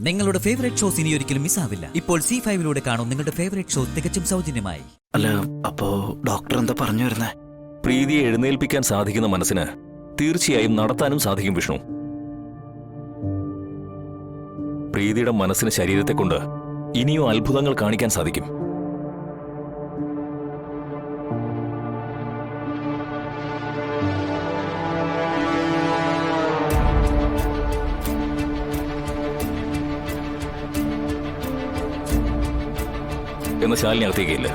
നിങ്ങളുടെ favourite shows ഇനി ഒരിക്കലും മിസ്സാവില്ല. ഇപ്പോൾ C5 കാണും നിങ്ങളുടെ ഫേവറേറ്റ് ഷോ തികച്ചും സൗജന്യമായി. അല്ല, അപ്പോ ഡോക്ടർ എന്താ പറഞ്ഞു വരുന്നേ? പ്രീതിയെ എഴുന്നേൽപ്പിക്കാൻ സാധിക്കുന്ന മനസ്സിന് തീർച്ചയായും നടത്താനും സാധിക്കും വിഷ്ണു. പ്രീതിയുടെ മനസ്സിന് ശരീരത്തെ കൊണ്ട് ഇനിയും അത്ഭുതങ്ങൾ കാണിക്കാൻ സാധിക്കും. എന്ന ശാലിനി അകത്തേക്കില്ല.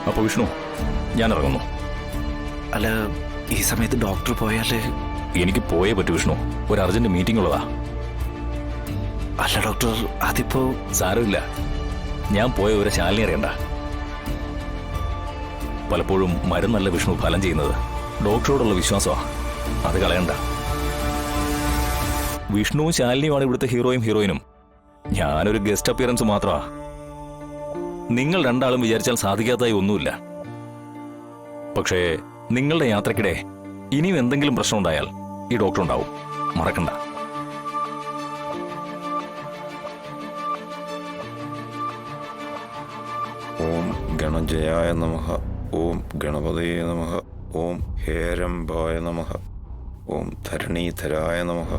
അപ്പൊ വിഷ്ണു, ഞാൻ ഇറങ്ങുന്നു. അല്ല, ഈ സമയത്ത് ഡോക്ടർ പോയാല്? എനിക്ക് പോയേ പറ്റൂ വിഷ്ണു, ഒരു അർജന്റ് മീറ്റിംഗ് ഉള്ളതാ. അല്ല ഡോക്ടർ, അതിപ്പോ സാരമില്ല, ഞാൻ പോയ ഒരു ശാലിനി അറിയണ്ട. പലപ്പോഴും മരുന്നല്ല വിഷ്ണു ഫലം ചെയ്യുന്നത്, ഡോക്ടറോടുള്ള വിശ്വാസമാണ്. അത് കളയണ്ട. വിഷ്ണുവും ശാലിനിയുമാണ് ഇവിടുത്തെ ഹീറോയിനും. ഞാനൊരു ഗസ്റ്റ് അപ്പിയറൻസ് മാത്രമാ. നിങ്ങൾ രണ്ടാളും വിചാരിച്ചാൽ സാധിക്കാത്തതായി ഒന്നുമില്ല. പക്ഷേ നിങ്ങളുടെ യാത്രക്കിടെ ഇനിയും എന്തെങ്കിലും പ്രശ്നം ഉണ്ടായാൽ ഈ ഡോക്ടർ ഉണ്ടാവും, മറക്കണ്ട. ഓം ഗണജയായ നമഃ. ഓം ഗണപതയേ നമഃ. ഓം ഹേരംബായ നമഃ. ഓം ധരണീധരായ നമഃ.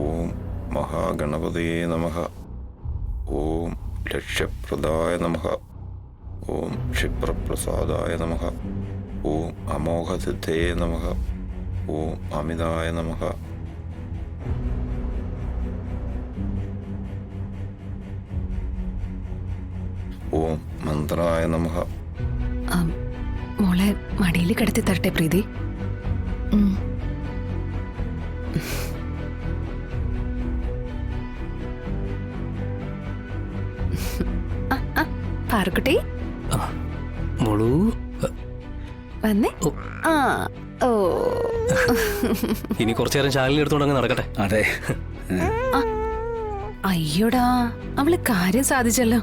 ഓം മഹാഗണപതയേ നമഃ. ഓം ലക്ഷ്യപ്രദായ നമഃ. ഓം ക്ഷിപ്രപ്രസാദായ നമഃ. ഓം അമോഘസിദ്ധയേ നമഃ. ഓം അമിതായ നമഃ. ഓം മന്ത്രായ നമഃ. മോളെ മടിയിൽ കിടത്തി തരട്ടെ പ്രീതി? പാർക്കുട്ടി മോളൂ വന്നേ. ആ ഓ ഇനി കുറച്ചു നേരം ശാലിനി എടുത്തോണ്ട് നടക്കട്ടെ. അതെ. അയ്യോടാ, അവള് കാര്യം സാധിച്ചല്ലോ.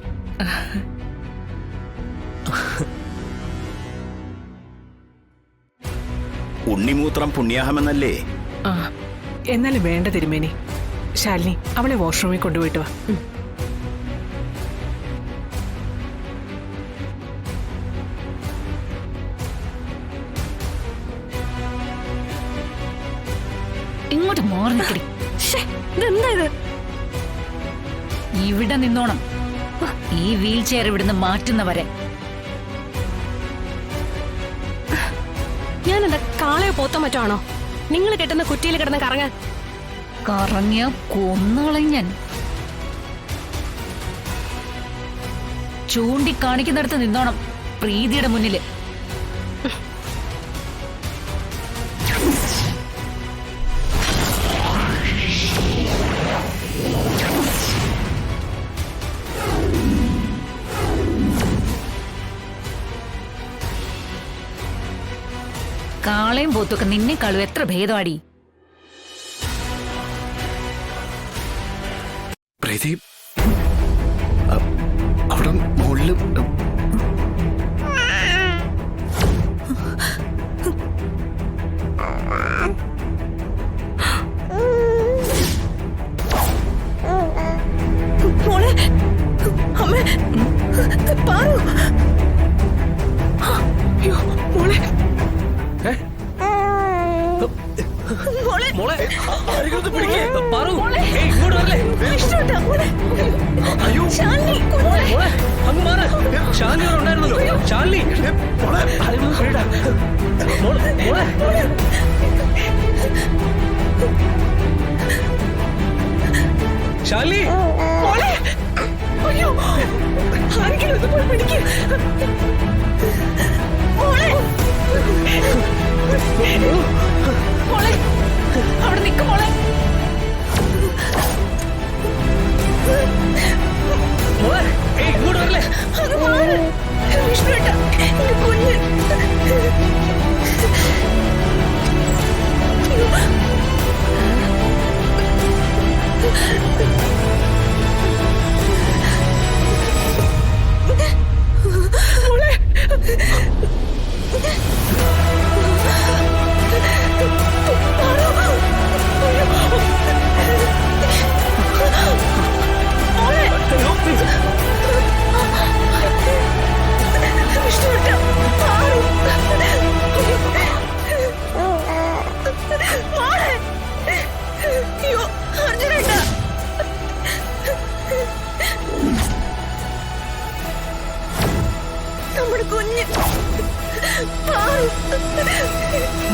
ഉണ്ണിമൂത്രം പുണ്യാഹമെന്നല്ലേ? ആ, എന്നാലും വേണ്ട തിരുമേനി. ശാലിനി, അവളെ വാഷ്റൂമിൽ കൊണ്ടുപോയിട്ട് വാ. ഇങ്ങോട്ട് മാറി നിൽക്കടി. ഇതെന്താ ഇത്? ഇവിടെ നിന്നോണം, ഈ വീൽ ചെയർ ഇവിടുന്ന് മാറ്റുന്നവരെ. ഞാൻ എന്താ കാളയോ പോത്തോ മറ്റോ ആണോ? നിങ്ങൾ കെട്ടുന്ന കുറ്റിയിൽ കിടന്ന് കറങ്ങാൻ? കറങ്ങിയ കൊന്നുകളഞ്ഞൻ. ചൂണ്ടിക്കാണിക്കുന്നിടത്ത് നിന്നോണം പ്രീതിയുടെ മുന്നില്. കാളയും പോത്തൊക്കെ നിന്നെക്കാളും എത്ര ഭേദമാടി. പ്രീതി അവിടെ മുകളില് മോളെ, അമ്മേ, പാറു. അയ്യോ മോളെ, മോളെ, മോളെ, അയ്യോ ശാലിനി, അങ്ങ് മാറ. ശാലിനി ഉണ്ടായിരുന്നല്ലോ. ശാലിനി ശാലിനി, മോളെ, അയ്യോ ആരെങ്കിലും ഒന്ന് പോയി പിടിക്ക്. മോളെ, മോളെ, അവിടെ നിൽക്കും മോളെ. ഇങ്ങോട്ട് വരല്ലേ? അത് മാറ് വിഷ്ണുട്ടാ, എന്റെ കുഞ്ഞ്. നമ്മുടെ കുഞ്ഞ് പാറു.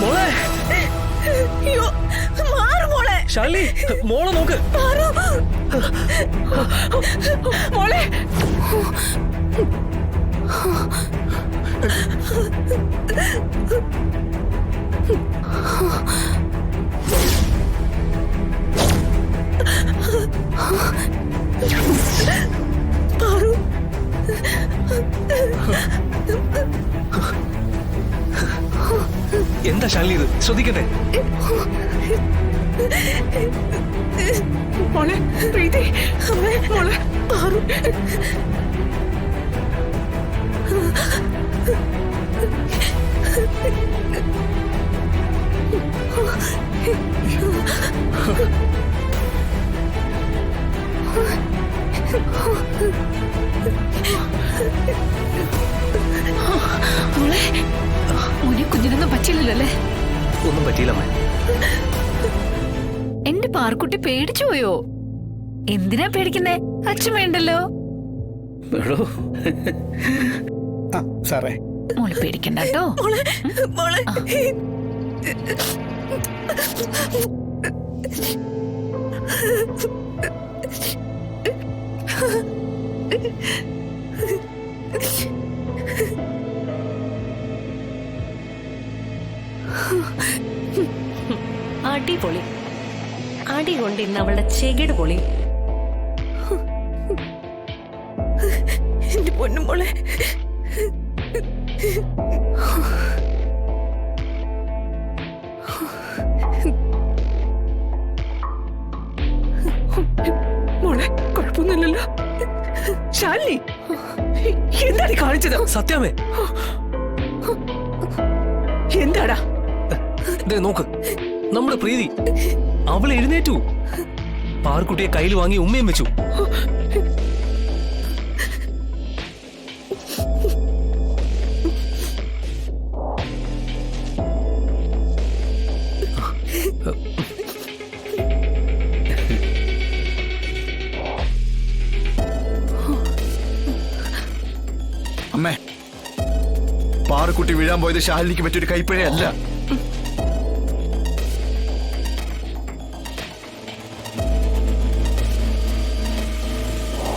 മോളെ അയ്യോ, മാറ് മോളെ. ശാലിനി, മോളെ നോക്ക്. പാറു. മോളെ. പാറു. എന്താ ശാലിനി ഇത്? ശ്രദ്ധിക്കട്ടെ. മോളെ പ്രീതി, മോളെ പാറു. മോളെ മോനെ കുഞ്ഞിനൊന്നും പറ്റില്ലല്ലോ അല്ലേ? ഒന്നും പറ്റിയില്ല അമ്മേ. എന്റെ പാർക്കുട്ടി പേടിച്ചു പോയോ? എന്തിനാ പേടിക്കുന്നേ? അച്ഛൻ വേണ്ടല്ലോ. എടോ. സാറേ, മോളെ പേടിക്കണ്ട കേട്ടോ. മോളെ. മോളെ. അടിപൊളി. അടി കൊണ്ട് ഇന്ന് അവളുടെ ചെകിട് പൊളി. എന്റെ പൊന്നും മോളെ. മോളെ കുഴപ്പമൊന്നുമില്ലല്ലോ. ശാലിനി, എന്താണ് കാണിച്ചത്? സത്യമേ. എന്താടാ? ദേ നോക്ക്, നമ്മുടെ പ്രീതി അവൾ എഴുന്നേറ്റു. പാർക്കുട്ടിയെ കയ്യിൽ വാങ്ങി ഉമ്മയും വെച്ചു. അമ്മേ, പാറക്കുട്ടി വീഴാൻ പോയത് ശാലിനിക്ക് പറ്റിയൊരു കൈപ്പിഴയല്ല.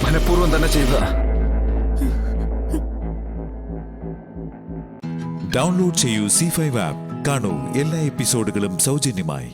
മനഃപൂർവ്വം തന്നെ ചെയ്തതാ. ഡൗൺലോഡ് ചെയ്യൂ C5 ആപ്പ്. കാണൂ എല്ലാ എപ്പിസോഡുകളും സൗജന്യമായി.